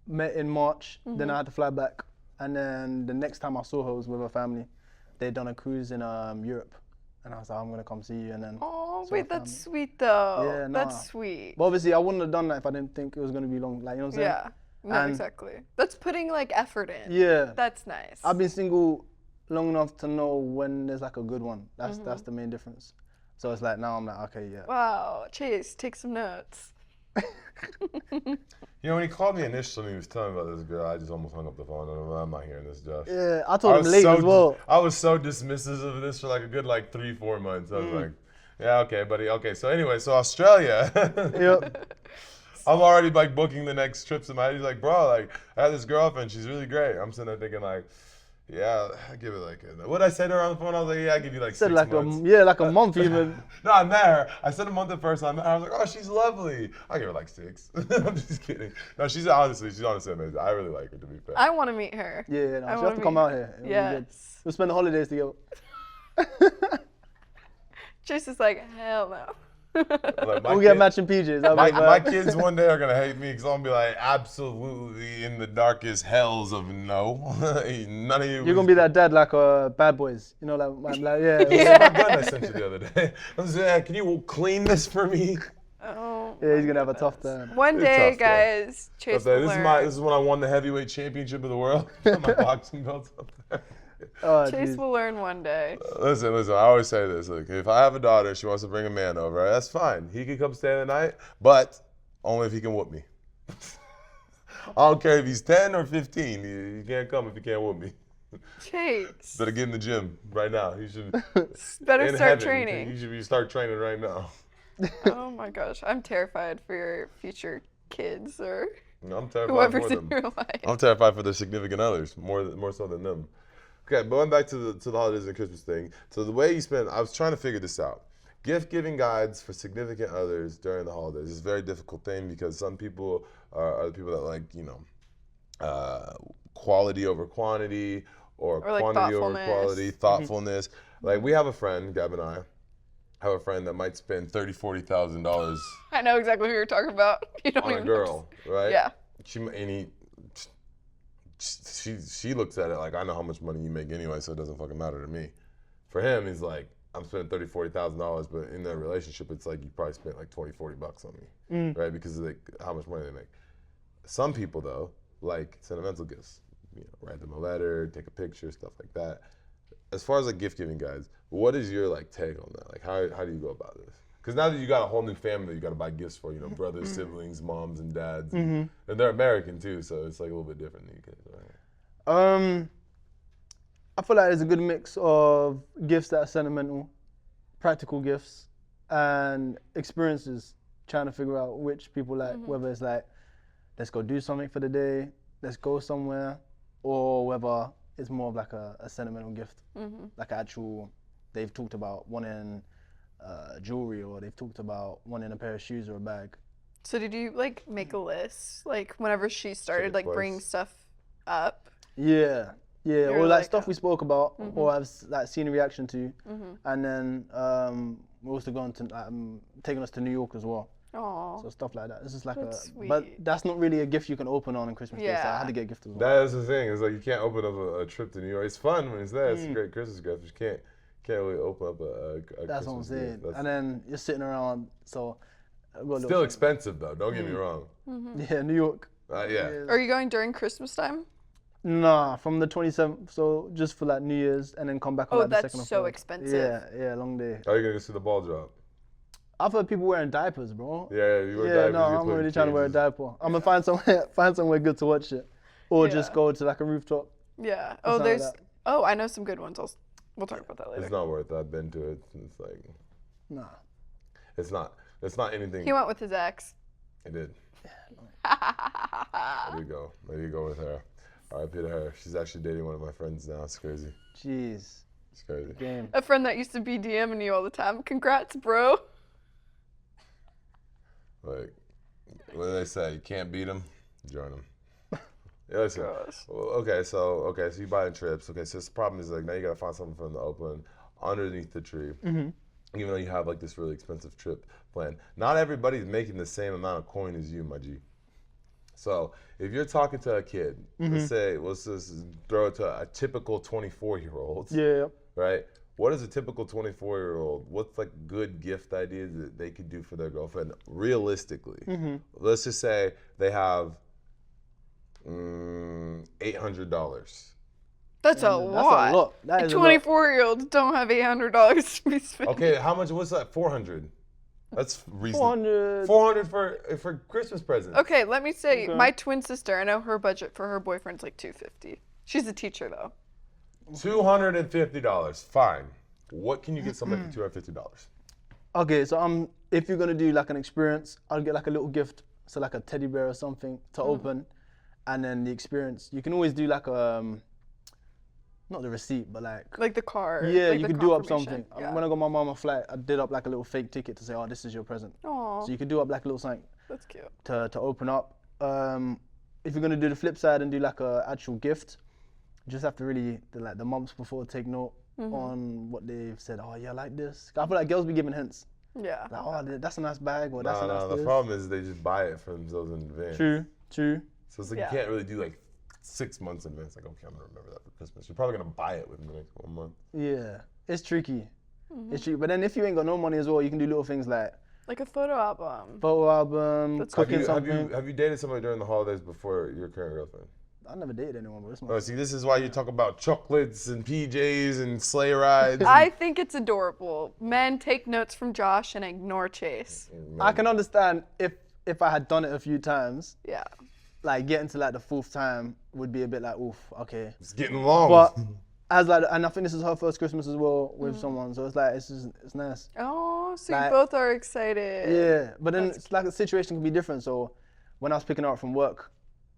in March. Then I had to fly back, and then the next time I saw her was with her family. They'd done a cruise in Europe, and I was like, I'm gonna come see you. And then, Oh, So wait, our that's sweet though. Yeah, nah. That's sweet. but obviously I wouldn't have done that if I didn't think it was gonna be long. Like, you know what I'm saying? Yeah. No, And- exactly. That's putting like effort in. Yeah. That's nice. I've been single long enough to know when there's like a good one. That's the main difference. So it's like now I'm like, okay, yeah. Wow, Chase, take some notes. You know, when he called me initially and he was telling me about this girl, I just almost hung up the phone. I'm not hearing this, Josh. Yeah, I told him late as well. I was so dismissive of this for like a good 3-4 months. I was like, yeah, okay, buddy. Okay, so anyway, so Australia. Yep. I'm already like booking the next trips in my head. He's like, bro, like I have this girlfriend. She's really great. I'm sitting there thinking like, yeah, I give it like, what I said to her on the phone, I was like, yeah, I give you like Said 6 like months. like a month even. No, I met her. I said a month at first. I met her. I was like, oh, she's lovely. I give her like 6. I'm just kidding. No, she's honestly amazing. I really like her, to be fair. I want to meet her. Yeah, no, I she wanna has to come meet- out here. It'll be good. Yes. We'll spend the holidays together. Chase is like, hell no. Like, my We'll get kid- matching PJs. That'll My, be my fine. kids one day are gonna hate me because I'm gonna be like absolutely in the darkest hells of no. None of you. You're gonna be that dad like Bad Boys. You know, like yeah. What's that gun I sent you the other day? I was like, can you clean this for me? Oh. Yeah, he's gonna have a tough time. One It's day, tough, though. guys, Chase This will is learn. this is when I won the heavyweight championship of the world. My boxing belt's up there. Oh, Chase jeez. will learn one day. Listen. I always say this. Like, if I have a daughter, she wants to bring a man over. That's fine. He can come stay the night, but only if he can whoop me. I don't care if he's 10 or 15. He can't come if he can't whoop me. Chase, Better get in the gym right now. He should. better in start heaven, training. You should start training right now. Oh my gosh, I'm terrified for your future kids or No, I'm terrified whoever's for in them. your life. I'm terrified for their significant others more so than them. Okay, but going back to the holidays and Christmas thing. So the way you spend, I was trying to figure this out. Gift giving guides for significant others during the holidays is a very difficult thing because some people are the people that like quality over quantity or like quantity over thoughtfulness. quality, thoughtfulness. Like we have a friend, Gab and I, have a friend that might spend $30,000-$40,000 I know exactly who you're talking about. You don't on a even girl, right? Yeah. She looks at it like, I know how much money you make anyway, so it doesn't fucking matter to me. For him, he's like, I'm spending $30,000-$40,000, but in their relationship, it's like you probably spent like $20-$40 on me, right? Because of how much money they make. Some people though like sentimental gifts. You know, write them a letter, take a picture, stuff like that. As far as like gift giving guys, what is your like take on that? Like how do you go about this? Because now that you got a whole new family that you got to buy gifts for, you know, brothers, siblings, moms, and dads, and they're American too, so it's like a little bit different than you guys. Right? I feel like there's a good mix of gifts that are sentimental, practical gifts, and experiences. Trying to figure out which people like, whether it's like, let's go do something for the day, let's go somewhere, or whether it's more of like a sentimental gift, like an actual they've talked about wanting jewelry, or they've talked about wanting a pair of shoes or a bag. So did you like make a list, like whenever she started like bringing twice. stuff up? Yeah, You're or like like, stuff we spoke about, or I've like seen a reaction to, Mm-hmm. and then we're also going to taking us to New York as well. Oh, So stuff like that. This is like That's but sweet. that's not really a gift you can open on Christmas Day. So I Yeah. had to get a gift as well. That is the thing. It's like you can't open up a trip to New York. It's fun when it's there. It's a great Christmas gift. But you can't really open up a That's what I'm Christmas saying. gift. That's And then you're sitting around, so I got a little still expensive though. Don't get me wrong. Yeah, New York. Yeah. are you going during Christmas time? Nah, from the 27th, so just for like New Year's, and then come back on Oh, like the that's 2nd or so 3rd. expensive. Yeah, long day. Are you gonna go see the ball drop? I've heard people wearing diapers, bro. Yeah, you wear Yeah, diapers. no, you I'm play really trying to wear a cages. diaper. I'm gonna find somewhere good to watch it, or just Yeah. go to like a rooftop. Yeah. Something Oh, like there's. that. Oh, I know some good ones. We'll talk about that later. It's not worth it. I've been to it. It's like Nah. it's not anything. He went with his ex. I did. There you go with her. R.I.P. to her. She's actually dating one of my friends now. It's crazy. Jeez. It's crazy. Game. A friend that used to be DMing you all the time. Congrats, bro. Like, what do they say? You can't beat them, join them. Yeah, listen. Gosh. Well, okay, so you buying trips. Okay, so the problem is like now you gotta find something from the open underneath the tree. Even though you have like this really expensive trip planned, not everybody's making the same amount of coin as you, my G. So if you're talking to a kid, let's just throw it to a typical 24-year-old. Yeah. Right? What is a typical 24-year-old? What's like good gift ideas that they could do for their girlfriend realistically? Let's just say they have $800. That's a lot. That is a lot. 24-year-olds don't have $800 to be spending. Okay, how much? What's that? 400. That's reasonable. 400. 400 for Christmas presents. Okay, let me say, Okay. my twin sister, I know her budget for her boyfriend's like $250. She's a teacher though. $250. Fine. What can you get somebody for $250? Okay, so if you're gonna do like an experience, I'll get like a little gift, so like a teddy bear or something to open, and then the experience. You can always do like not the receipt, but like The card. yeah, like you the could do up confirmation. something. Yeah. When I got my mom a flight, I did up like a little fake ticket to say, oh, this is your present. Aw, So you could do up like a little something that's cute. to open up. If you're gonna do the flip side and do like a actual gift, you just have to really the months before take note on what they've said. Oh yeah, I like this. I feel like girls be giving hints. Yeah. Like, oh, that's a nice bag, or that's a nice The this. problem is they just buy it for themselves in advance. True. So it's like Yeah. you can't really do like 6 months in advance. Like, okay, I'm gonna remember that for Christmas. You're probably gonna buy it within the next 1 month. Yeah, it's tricky. It's tricky. But then if you ain't got no money as well, you can do little things like Like a photo album. photo album, That's cooking something. Have you dated somebody during the holidays before your current girlfriend? I never dated anyone, but it's Oh, my see, this is why you talk about chocolates and PJs and sleigh rides. I think it's adorable. Men, take notes from Josh and ignore Chase. I can understand if I had done it a few times, Yeah. like getting to like the 4th time would be a bit like, oof, okay. It's getting long. But and I think this is her first Christmas as well with someone, so it's like it's nice. Oh, so you Like- both are excited. Yeah, but then it's like the situation can be different. So when I was picking her up from work,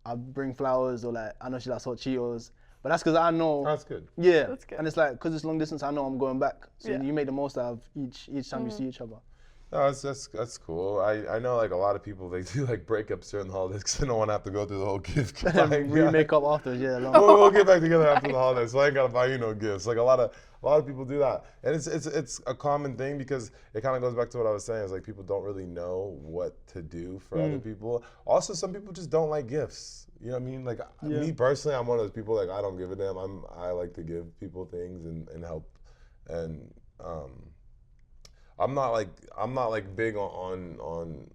I'd bring flowers, or like I know she likes hot Cheetos, but that's because I know. That's good. Yeah, That's good. and it's like because it's long distance, I know I'm going back. So Yeah. you make the most out of each time you see each other. No, that's cool. I know like a lot of people, they do like breakups during the holidays because they don't want to have to go through the whole gift buying. We make up after, yeah. Long. We'll get back together after the holidays, so I ain't gotta buy you no gifts. Like a lot of people do that, and it's a common thing because it kind of goes back to what I was saying. Is like people don't really know what to do for other people. Also, some people just don't like gifts. You know what I mean? Like me personally, I'm one of those people like I don't give a damn. I like to give people things and help, and I'm not like big on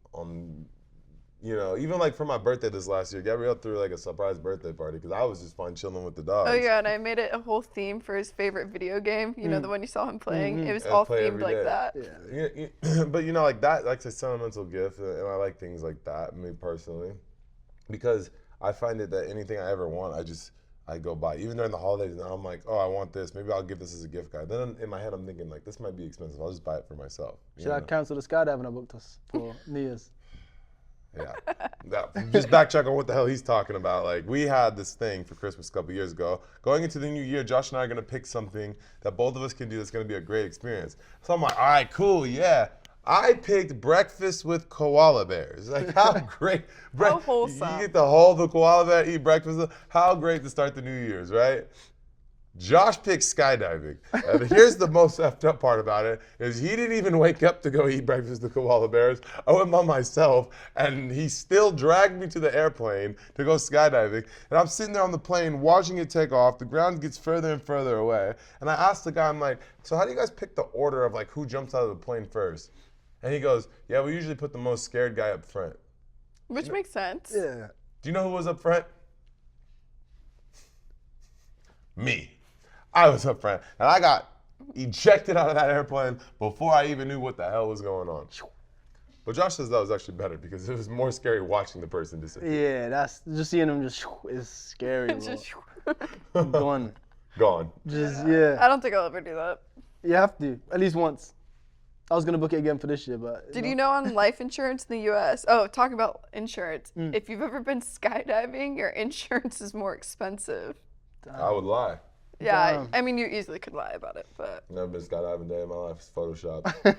you know, even like for my birthday this last year, Gabrielle threw like a surprise birthday party because I was just fine chilling with the dogs. Oh yeah, and I made it a whole theme for his favorite video game. You know, the one you saw him playing. It was And all play themed every like day. that. But you know, like that, like a sentimental gift, and I like things like that, me personally, because I find it that anything I ever want, I go buy. Even during the holidays, now I'm like, oh, I want this. Maybe I'll give this as a gift card. Then in my head, I'm thinking like, this might be expensive. I'll just buy it for myself. you Should I know? cancel the skydiving I booked us for New Year's? Yeah. Just backtrack on what the hell he's talking about. Like, we had this thing for Christmas a couple years ago. Going into the new year, Josh and I are gonna pick something that both of us can do that's gonna be a great experience. So I'm like, all right, cool, yeah. I picked breakfast with koala bears. Like, how great. How wholesome. You get to hold the koala bear, eat breakfast. How great to start the New Year's, right? Josh picked skydiving. And here's the most effed up part about it, is he didn't even wake up to go eat breakfast with the koala bears. I went by myself, and he still dragged me to the airplane to go skydiving. And I'm sitting there on the plane watching it take off. The ground gets further and further away. And I asked the guy, I'm like, so how do you guys pick the order of like who jumps out of the plane first? And he goes, yeah, we usually put the most scared guy up front. Which makes sense. Yeah. Do you know who was up front? Me. I was up front, and I got ejected out of that airplane before I even knew what the hell was going on. But Josh says that was actually better because it was more scary watching the person disappear. Yeah, that's just seeing them just is scary, bro. Gone. Gone. Just yeah. I don't think I'll ever do that. You have to at least once. I was gonna book it again for this year, but Did you know on life insurance in the U.S.? Oh, talking about insurance. If you've ever been skydiving, your insurance is more expensive. I would lie. Yeah, Damn. I mean, you easily could lie about it, but. Never been skydiving day in my life. It's Photoshop.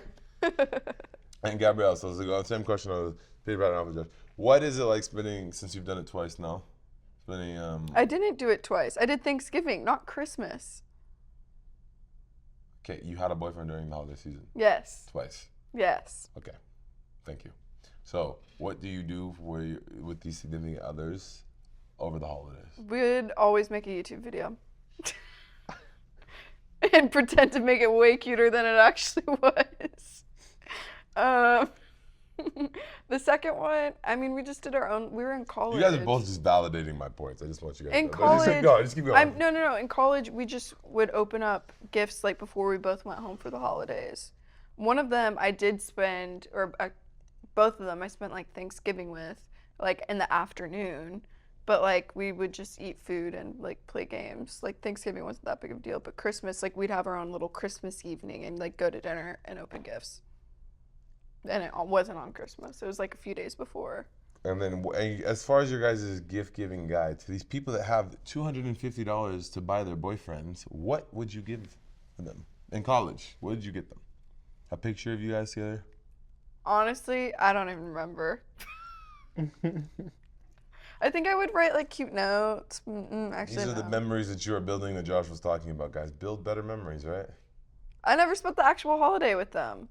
And Gabrielle, so let's go. Same question on Peter Brown and Alpha Josh. What is it like spending, since you've done it twice now, spending, I didn't do it twice. I did Thanksgiving, not Christmas. okay, you had a boyfriend during the holiday season? Yes. Twice. Yes. Okay, thank you. So, what do you do with these significant others over the holidays? We'd always make a YouTube video. And pretend to make it way cuter than it actually was. The second one, I mean, we just did our own. We were in college. You guys are both just validating my points. I just want you guys In to know. college, Just keep going. No. In college, we just would open up gifts like before we both went home for the holidays. One of them I did spend, or both of them I spent like Thanksgiving with, like in the afternoon. But like we would just eat food and like play games. Like Thanksgiving wasn't that big of a deal, but Christmas, like we'd have our own little Christmas evening and like go to dinner and open gifts. And it wasn't on Christmas. It was like a few days before. And then, as far as your guys' gift-giving guide, to these people that have $250 to buy their boyfriends, what would you give them in college? What did you get them? A picture of you guys together? Honestly, I don't even remember. I think I would write like cute notes. Actually, These are no. the memories that you are building that Josh was talking about, guys. Build better memories, right? I never spent the actual holiday with them.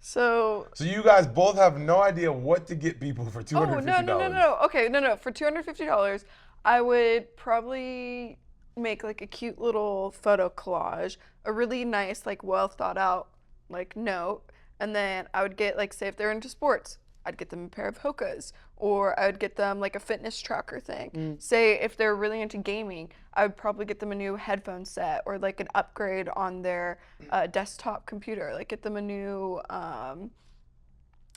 So you guys both have no idea what to get people for $250. Oh, no. Okay, no. For $250, I would probably make like a cute little photo collage, a really nice, like well thought out like note, and then I would get like, say if they're into sports, I'd get them a pair of Hokas, or I would get them like a fitness tracker thing. Say if they're really into gaming, I would probably get them a new headphone set or like an upgrade on their desktop computer, like get them a new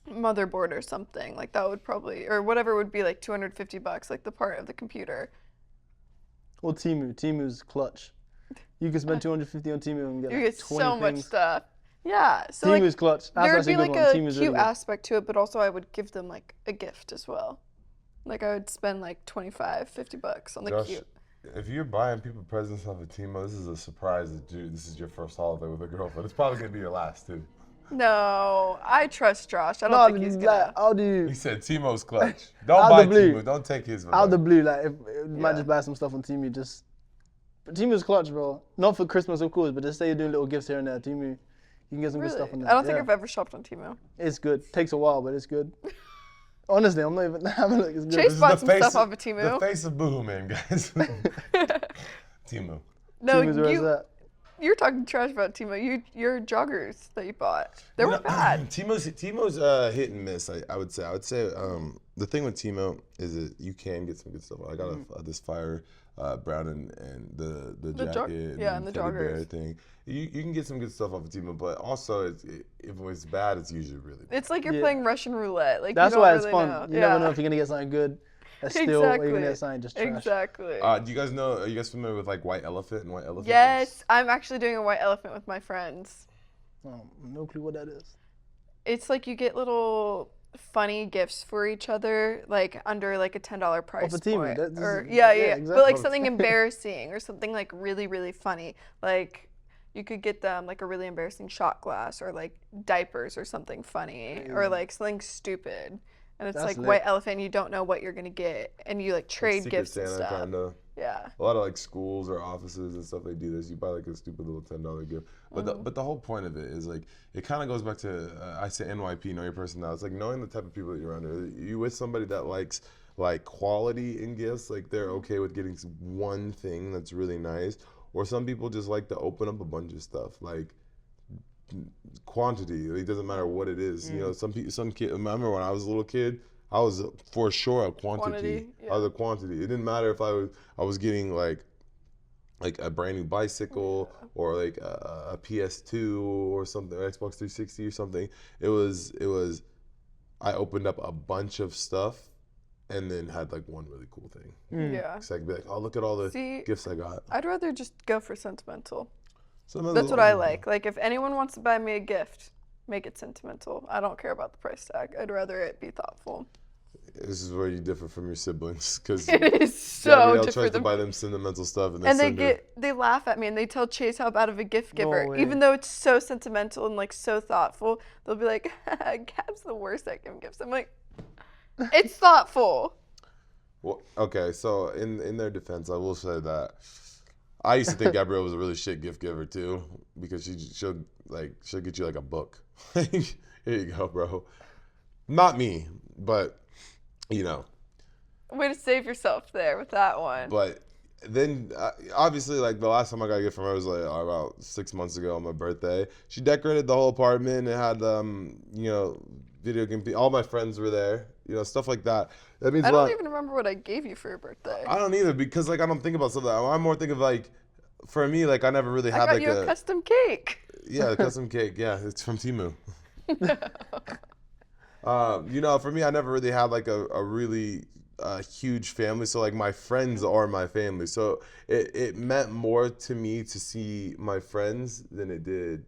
motherboard or something. Like that would probably, or whatever would be like $250, like the part of the computer. Or Temu. Temu's clutch. You can spend $250 on Temu and get You like get 20 so much things. stuff. Yeah, so Temu's like clutch. That's there'd actually be a good like one. a Temu's cute really good. aspect to it, but also I would give them like a gift as well. Like I would spend like $25-$50 on the Josh, cute. if you're buying people presents off of Timo, this is a surprise that this is your first holiday with a girlfriend. It's probably going to be your last, too. No, I trust Josh. I don't think he's gonna. Like, I'll do He said Timo's clutch. Don't Out buy the blue. Timo. Don't take his. out the blue. Like, if might Yeah. just buy some stuff on Temu. But Temu's clutch, bro. Not for Christmas, of course, but just say you're doing little gifts here and there. Temu, you can get some good Really? stuff on there. I don't think Yeah. I've ever shopped on Temu. It's good. Takes a while, but it's good. Honestly, I'm not even having a look. It's good. Chase This is bought the some face stuff of- off of Temu. The face of Boohoo Man, guys. Timo. No, Temu's where it's at. you're talking trash about Temu. Your joggers that you bought, they were bad. Timo's hit and miss. I would say. The thing with Timo is that you can get some good stuff. I got this fire brown and the jacket and the teddy bear joggers. thing. You can get some good stuff off of Timo, but also if it's bad, it's usually really bad. It's like you're Yeah. playing Russian roulette. Like That's you don't why really it's fun. know. You never know if you're gonna get something good. That's still, or you're gonna get something just trash. Exactly. Do you guys know? Are you guys familiar with like White Elephant and White Elephant? Yes, I'm actually doing a white elephant with my friends. Oh, no clue what that is. it's like you get little funny gifts for each other, like under like a $10 price a team, point. that's- Or yeah, but exactly. like something embarrassing or something like really, really funny. Like you could get them like a really embarrassing shot glass or like diapers or something funny or like something stupid. And it's That's like lit. white elephant, you don't know what you're gonna get, and you like trade Secret gifts and Santa stuff. kinda. Yeah. A lot of like schools or offices and stuff, they do this. You buy like a stupid little $10 gift, but the whole point of it is like it kind of goes back to I say NYP, know your personality. It's like knowing the type of people that you're around. Are you with somebody that likes like quality in gifts, like they're okay with getting one thing that's really nice, or some people just like to open up a bunch of stuff like quantity. It doesn't matter what it is. You know, some kid. I remember when I was a little kid, I was for sure a quantity. Yeah. I was a quantity. It didn't matter if I was getting like a brand new bicycle or like a PS2 or something, Xbox 360 or something. It was I opened up a bunch of stuff and then had like one really cool thing. Yeah. So I could be like, oh, look at all the See, gifts I got. I'd rather just go for sentimental. Some of That's the- what I like. Like if anyone wants to buy me a gift, make it sentimental. I don't care about the price tag. I'd rather it be thoughtful. This is where you differ from your siblings because It is so Gabrielle tries different. to buy them sentimental stuff and And send her. they laugh at me and they tell Chase how bad of a gift giver. way. Even though it's so sentimental and like so thoughtful, they'll be like, Gab's the worst at giving gifts. I'm like, it's thoughtful. Well, okay, so in their defense, I will say that I used to think Gabrielle was a really shit gift giver too, because she'll get you like a book. Here you go, bro. Not me, but you know. Way to save yourself there with that one. But then obviously, like the last time I got a gift from her was like about 6 months ago on my birthday. She decorated the whole apartment. It had you know, video game. All my friends were there. You know, stuff like that. That means I a lot. don't even remember what I gave you for your birthday. I don't either, because like I don't think about something. I'm more thinking of like, for me, like I never really I had got like you a custom cake. yeah, the custom cake. Yeah, it's from Temu. You know, for me, I never really had like a really huge family. So like my friends are my family. So it meant more to me to see my friends than it did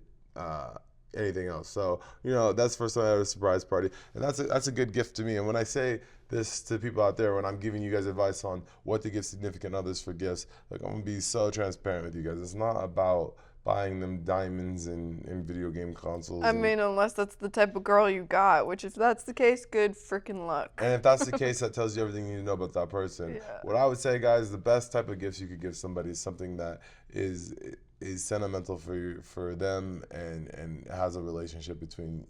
anything else. So, you know, that's the first time I had a surprise party. And that's a good gift to me. And when I say this to people out there, when I'm giving you guys advice on what to give significant others for gifts, like I'm gonna be so transparent with you guys. It's not about buying them diamonds and video game consoles. I mean, unless that's the type of girl you got, which if that's the case, good freaking luck. And if that's the case, that tells you everything you need to know about that person. Yeah. What I would say, guys, the best type of gifts you could give somebody is something that is sentimental for them and has a relationship between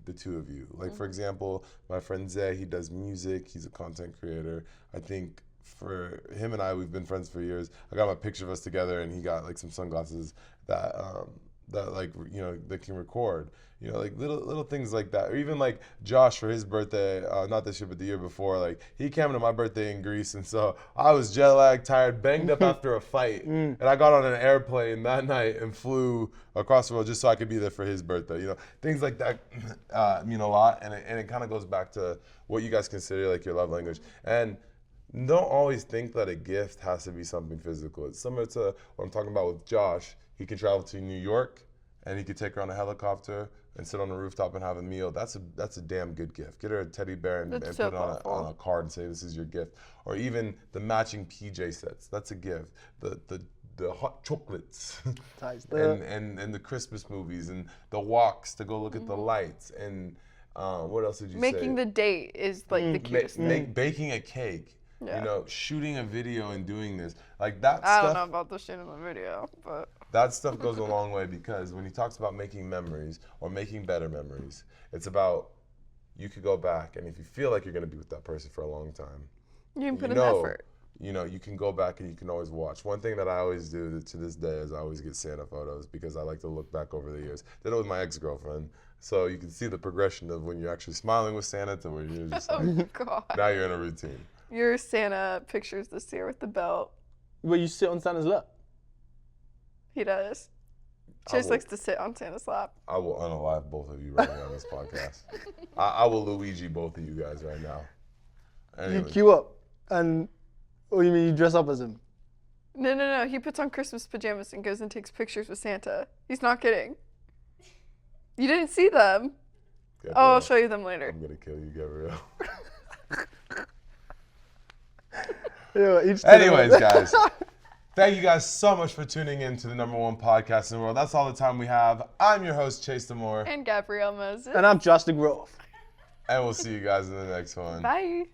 the two of you. Like, for example, my friend Zay, he does music. He's a content creator. I think for him and I, we've been friends for years. I got him a picture of us together, and he got like some sunglasses that like, you know, that can record. You know, like little things like that. Or even like Josh for his birthday, not this year but the year before, like he came to my birthday in Greece, and so I was jet lagged, tired, banged up after a fight, and I got on an airplane that night and flew across the world just so I could be there for his birthday. You know, things like that mean a lot, and it kind of goes back to what you guys consider like your love language. And don't always think that a gift has to be something physical. It's similar to what I'm talking about with Josh. He can travel to New York, and he could take her on a helicopter and sit on the rooftop and have a meal. That's a damn good gift. Get her a teddy bear and That's put so it on thoughtful. a card and say, this is your gift. Or even the matching PJ sets. That's a gift. The hot chocolates and the Christmas movies and the walks to go look at the lights. And what else did you say? Making the date is like the cutest thing. Baking a cake. Yeah. You know, shooting a video and doing this. Like that I stuff. don't know about the shit in the video, but That stuff goes a long way, because when he talks about making memories or making better memories, it's about you could go back, and if you feel like you're going to be with that person for a long time, you can put you in know, effort. You know, you can go back and you can always watch. One thing that I always do to this day is I always get Santa photos, because I like to look back over the years. Did it with my ex-girlfriend, so you can see the progression of when you're actually smiling with Santa to where you're just like, Oh God. now you're in a routine. Your Santa pictures this year with the belt. Where you sit on Santa's lap. He does. I Chase will- likes to sit on Santa's lap. I will unalive both of you right now on this podcast. I will Luigi both of you guys right now. You Anyway. queue up, and oh, you mean you dress up as him? No. He puts on Christmas pajamas and goes and takes pictures with Santa. He's not kidding. You didn't see them. Oh, I'll show you them later. I'm gonna kill you, Gabrielle. Anyways, guys, thank you guys so much for tuning in to the #1 podcast in the world. That's all the time we have. I'm your host, Chase Demoor. And Gabrielle Moses. And I'm Josh the Grove. And we'll see you guys in the next one. Bye.